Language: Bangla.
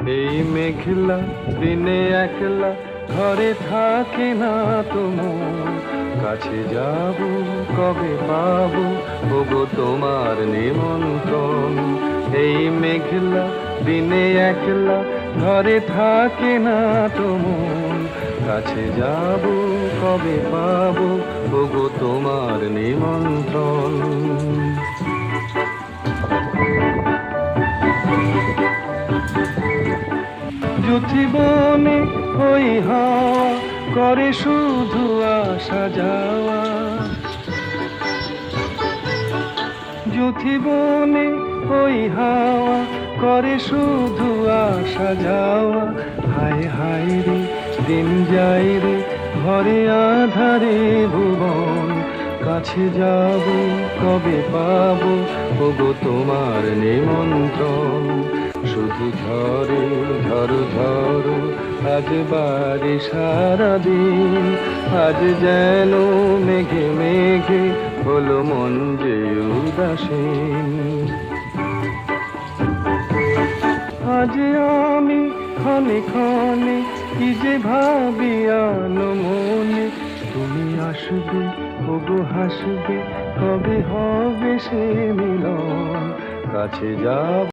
এই মেঘলা দিনে একলা ঘরে থাকে না তো মন, কাছে যাব কবে পাবো ওগো তোমার নিমন্ত্রণ। এই মেঘলা দিনে একলা ঘরে থাকে না তো মন, কাছে যাব কবে পাবো ওগো তোমার নিমন্ত্রণ। যুথিবনে ওই হাওয়া করে শুধু আসা যাওয়া, যুথিবনে ওই হাওয়া করে শুধু আসা যাওয়া। হায় হায় রে দিন যায় রে ঘরে আধারে ভুবন, কাছে যাব কবে পাবো ওগো তোমার নিমন্ত্রণ। শুধু ঝরে ঝড় ঝড় আজ বারে সারাদিন, আজ যেন মেঘে মেঘে হলো মন যে উদাসীন। আজ আমি ক্ষণে ক্ষণে কি যে ভাবি আনো মনে, তুমি আসবে ওগো হাসবে কবে হবে সে মিলন, কাছে যাব